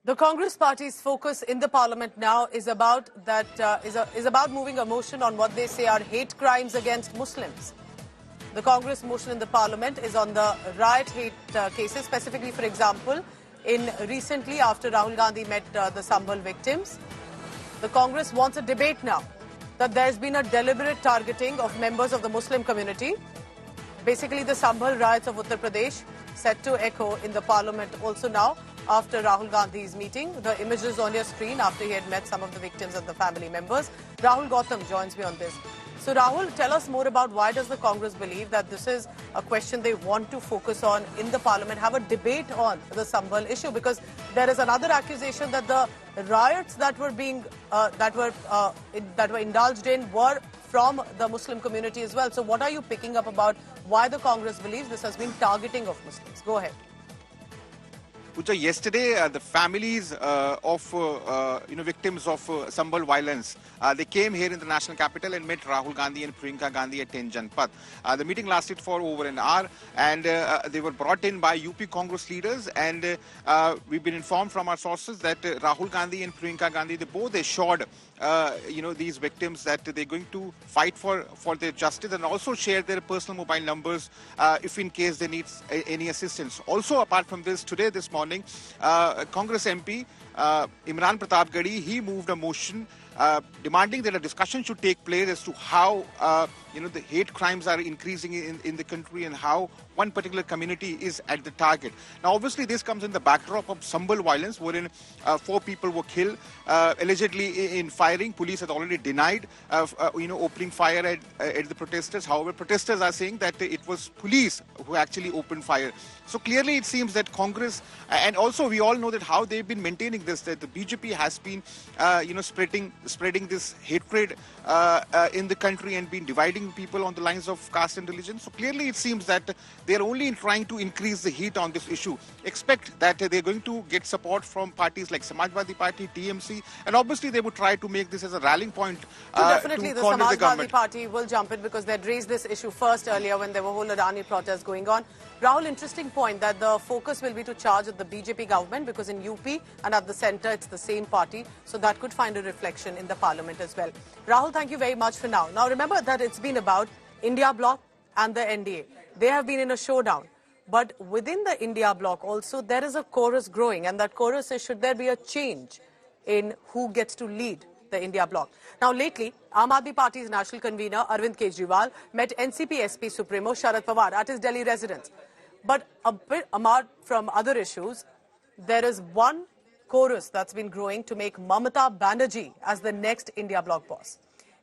The Congress Party's focus in the Parliament now is about about moving a motion on what they say are hate crimes against Muslims. The Congress motion in the Parliament is on the riot hate cases, specifically, for example, in recently after Rahul Gandhi met the Sambhal victims. The Congress wants a debate now that there has been a deliberate targeting of members of the Muslim community. Basically, the Sambhal riots of Uttar Pradesh set to echo in the Parliament also now after Rahul Gandhi's meeting. The images on your screen after he had met some of the victims and the family members. Rahul Gautam joins me on this. So Rahul, tell us more about why does the Congress believe that this is a question they want to focus on in the Parliament, have a debate on the Sambhal issue, because there is another accusation that the riots that were being that were indulged in were from the Muslim community as well. So what are you picking up about why the Congress believes this has been targeting of Muslims? Go ahead. Pooja, yesterday, the families of victims of Sambhal violence, they came here in the national capital and met Rahul Gandhi and Priyanka Gandhi at 10 Janpath. The meeting lasted for over an hour, and they were brought in by UP Congress leaders. And we've been informed from our sources that Rahul Gandhi and Priyanka Gandhi, they both assured these victims that they're going to fight for their justice, and also share their personal mobile numbers if in case they need any assistance. Also, apart from this, this morning, Congress MP Imran Pratap Gadi, he moved a motion demanding that a discussion should take place as to how the hate crimes are increasing in the country and how one particular community is at the target. Now, obviously, this comes in the backdrop of Sambhal violence, wherein 4 people were killed, allegedly in firing. Police had already denied, opening fire at the protesters. However, protesters are saying that it was police who actually opened fire. So clearly, it seems that Congress, and also we all know that how they've been maintaining this, that the BJP has been, spreading this hatred in the country and been dividing people on the lines of caste and religion. So clearly, it seems that they are only trying to increase the heat on this issue. Expect that they're going to get support from parties like Samajwadi Party, TMC, and obviously they would try to make this as a rallying point. So definitely the Samajwadi Party will jump in because they'd raised this issue first earlier when there were whole Adani protests going on. Rahul, interesting point that the focus will be to charge at the BJP government because in UP and at the centre it's the same party. So that could find a reflection in the Parliament as well. Rahul, thank you very much for now. Now remember that it's been about India Bloc and the NDA. They have been in a showdown. But within the India Bloc also there is a chorus growing, and that chorus is, should there be a change in who gets to lead the India Bloc. Now lately, Aam Aadmi Party's national convener Arvind Kejriwal met NCP SP Supremo Sharad Pawar at his Delhi residence. But a bit apart from other issues, there is one chorus that's been growing to make Mamata Banerjee as the next India Bloc boss.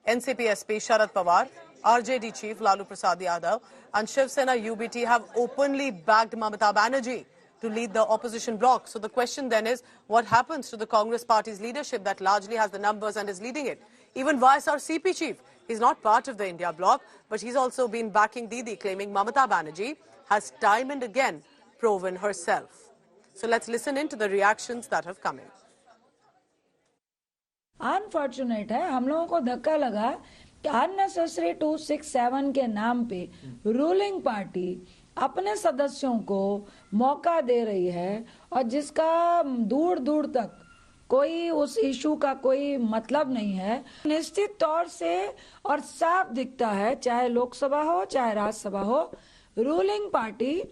NCP SP Sharad Pawar, RJD chief Lalu Prasad Yadav and Shiv Sena UBT have openly backed Mamata Banerjee to lead the opposition bloc. So the question then is, what happens to the Congress party's leadership that largely has the numbers and is leading it? Even YSR CP chief, he's not part of the India bloc, but he's also been backing Didi, claiming Mamata Banerjee has time and again proven herself. So let's listen in to the reactions that have come in. Unfortunate है, हम लोगों को धक्का लगा कि unnecessary 267 के नाम पे रूलिंग पार्टी अपने सदस्यों को मौका दे रही है और जिसका दूर दूर तक कोई उस इशू का कोई मतलब नहीं है। निश्चित तौर से और साफ दिखता है, चाहे लोकसभा हो चाहे राज्यसभा हो, रूलिंग पार्टी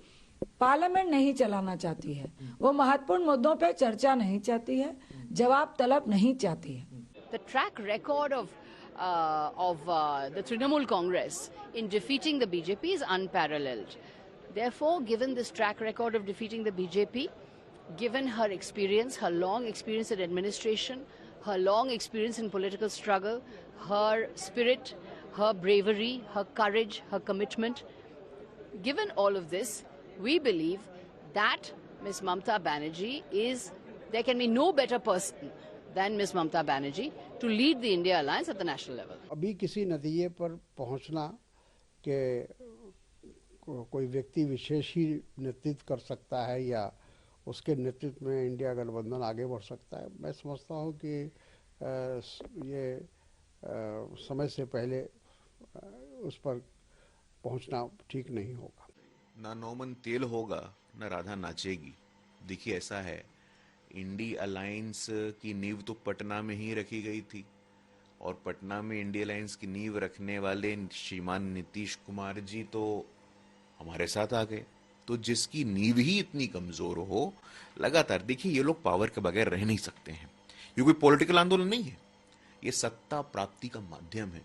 पार्लियामेंट नहीं चलाना चाहती है। वो महत्वपूर्ण मुद्दों पे चर्चा नहीं चाहती है, जवाब तलब नहीं चाहती है। The track record of the Trinamool Congress in defeating the BJP is unparalleled. Therefore, given this track record of defeating the BJP, given her experience, her long experience in administration, her long experience in political struggle, her spirit, her bravery, her courage, her commitment, given all of this, we believe that Ms. Mamata Banerjee there can be no better person than Ms. Mamata Banerjee to lead the India Alliance at the national level. अभी किसी नतीजे पर पहुंचना कि कोई व्यक्ति विशेष ही नेतृत्व कर सकता है या उसके नेतृत्व में इंडिया गठबंधन आगे बढ़ सकता है, मैं समझता हूं कि ये समय से पहले उस पर पहुंचना ठीक नहीं होगा। ना नौमन तेल होगा, ना राधा नाचेगी। देखिए, ऐसा है इंडी अलायंस की नींव तो पटना में ही रखी गई थी और पटना में इंडी अलायंस की नींव रखने वाले श्रीमान नीतीश कुमार जी तो हमारे साथ आ गए। तो जिसकी नींव ही इतनी कमजोर हो, लगातार देखिए ये लोग पावर के बगैर रह नहीं सकते हैं। ये कोई पॉलिटिकल आंदोलन नहीं है, ये सत्ता प्राप्ति का माध्यम है।